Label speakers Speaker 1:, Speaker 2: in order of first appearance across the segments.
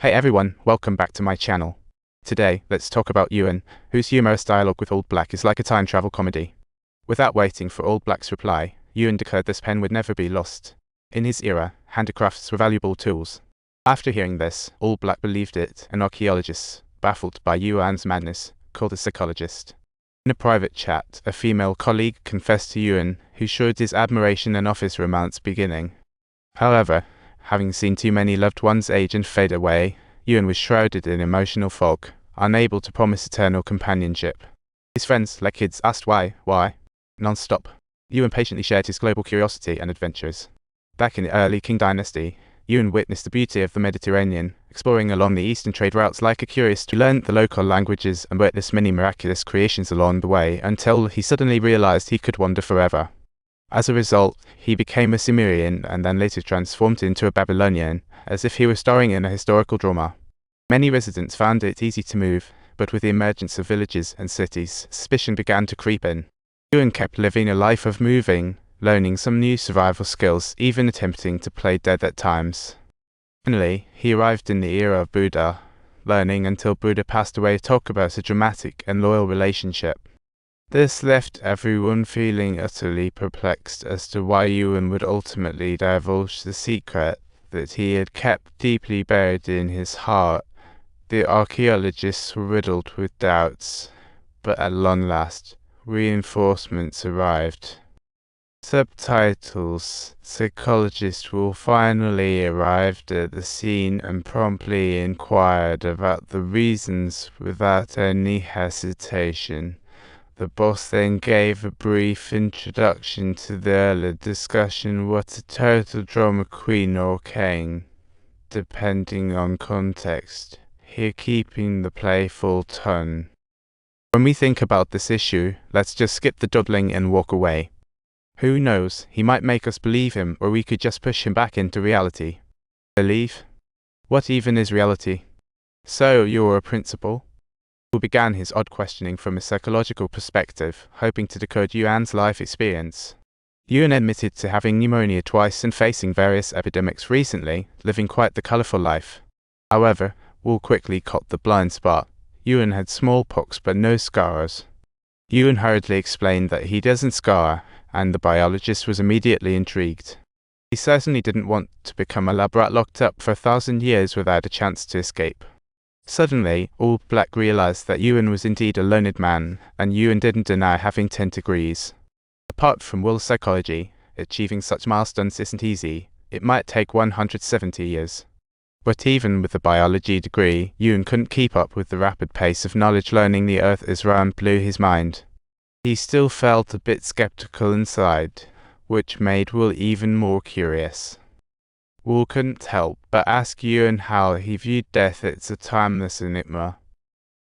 Speaker 1: Hey everyone, welcome back to my channel. Today, let's talk about Ewan, whose humorous dialogue with Old Black is like a time travel comedy. Without waiting for Old Black's reply, Ewan declared this pen would never be lost. In his era, handicrafts were valuable tools. After hearing this, Old Black believed it, and archaeologists, baffled by Ewan's madness, called a psychologist. In a private chat, a female colleague confessed to Ewan, who showed his admiration and office romance beginning. However, having seen too many loved ones age and fade away, Ewan was shrouded in emotional fog, unable to promise eternal companionship. His friends, like kids, asked why, non-stop. Ewan patiently shared his global curiosity and adventures. Back in the early Qing dynasty, Ewan witnessed the beauty of the Mediterranean, exploring along the eastern trade routes like a curious to learn the local languages and witness many miraculous creations along the way until he suddenly realized he could wander forever. As a result, he became a Sumerian and then later transformed into a Babylonian, as if he were starring in a historical drama. Many residents found it easy to move, but with the emergence of villages and cities, suspicion began to creep in. Ewan kept living a life of moving, learning some new survival skills, even attempting to play dead at times. Finally, he arrived in the era of Buddha, learning until Buddha passed away to talk about a dramatic and loyal relationship. This left everyone feeling utterly perplexed as to why Ewan would ultimately divulge the secret that he had kept deeply buried in his heart. The archaeologists were riddled with doubts, but at long last, reinforcements arrived. Subtitles. Psychologists will finally arrived at the scene and promptly inquired about the reasons without any hesitation. The boss then gave a brief introduction to the earlier discussion what a total drama queen or king, depending on context, here keeping the playful tone. When we think about this issue, let's just skip the dawdling and walk away. Who knows, he might make us believe him, or we could just push him back into reality. Believe? What even is reality? So, you're a principal? Who began his odd questioning from a psychological perspective, hoping to decode Ewan's life experience. Ewan admitted to having pneumonia twice and facing various epidemics recently, living quite the colourful life. However, Wool quickly caught the blind spot. Ewan had smallpox but no scars. Ewan hurriedly explained that he doesn't scar, and the biologist was immediately intrigued. He certainly didn't want to become a lab rat locked up for 1,000 years without a chance to escape. Suddenly, Old Black realized that Ewan was indeed a learned man, and Ewan didn't deny having 10 degrees. Apart from Wool's psychology, achieving such milestones isn't easy. It might take 170 years. But even with a biology degree, Ewan couldn't keep up with the rapid pace of knowledge. Learning the Earth is round blew his mind. He still felt a bit skeptical inside, which made Wool even more curious. Wool couldn't help but ask Ewan how he viewed death. It's a timeless enigma.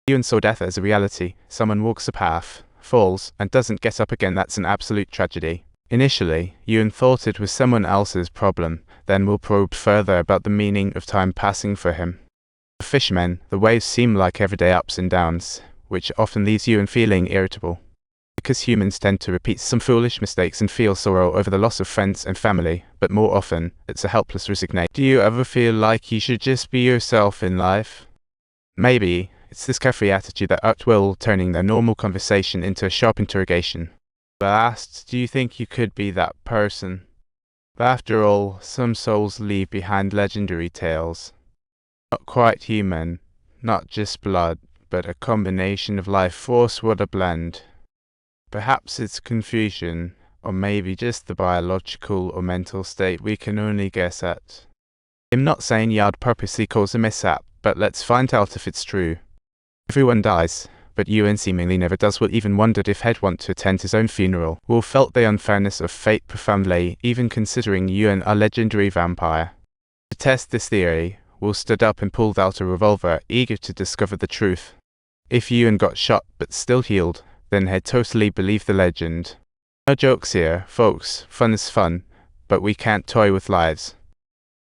Speaker 1: Ewan saw death as a reality. Someone walks a path, falls, and doesn't get up again. That's an absolute tragedy. Initially, Ewan thought it was someone else's problem, then Wool probed further about the meaning of time passing for him. For fishermen, the waves seem like everyday ups and downs, which often leaves Ewan feeling irritable. Because humans tend to repeat some foolish mistakes and feel sorrow over the loss of friends and family, but more often, it's a helpless resignation. Do you ever feel like you should just be yourself in life? Maybe it's this carefree attitude that irked Will, turning their normal conversation into a sharp interrogation. But asked, do you think you could be that person? But after all, some souls leave behind legendary tales. Not quite human, not just blood, but a combination of life force. What a blend. Perhaps it's confusion, or maybe just the biological or mental state we can only guess at. I'm not saying Yard purposely caused a mishap, but let's find out if it's true. Everyone dies, but Ewan seemingly never does. Will even wondered if he'd want to attend his own funeral. Will felt the unfairness of fate profoundly, even considering Ewan a legendary vampire. To test this theory, Will stood up and pulled out a revolver, eager to discover the truth. If Ewan got shot but still healed, then he'd totally believe the legend. No jokes here, folks. Fun is fun, but we can't toy with lives.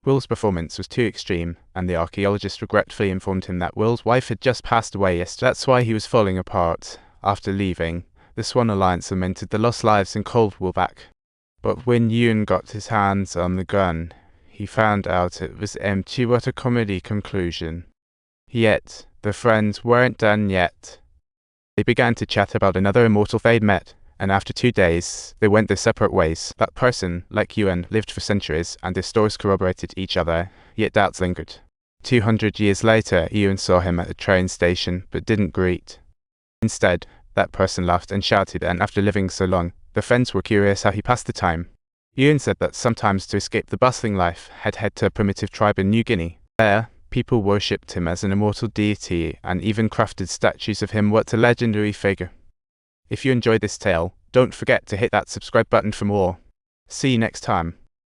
Speaker 1: Will's performance was too extreme, and the archaeologist regretfully informed him that Will's wife had just passed away yesterday. That's why he was falling apart. After leaving, the Swan Alliance lamented the lost lives and called Will back. But when Ewan got his hands on the gun, he found out it was empty. What a comedy conclusion. Yet, the friends weren't done yet. They began to chat about another immortal they'd met, and after 2 days, they went their separate ways. That person, like Yuan, lived for centuries, and their stories corroborated each other, yet doubts lingered. 200 years later, Yuan saw him at a train station, but didn't greet. Instead, that person laughed and shouted, and after living so long, the friends were curious how he passed the time. Yuan said that sometimes to escape the bustling life, he'd head to a primitive tribe in New Guinea. There, people worshipped him as an immortal deity and even crafted statues of him. What a legendary figure. If you enjoyed this tale, don't forget to hit that subscribe button for more. See you next time.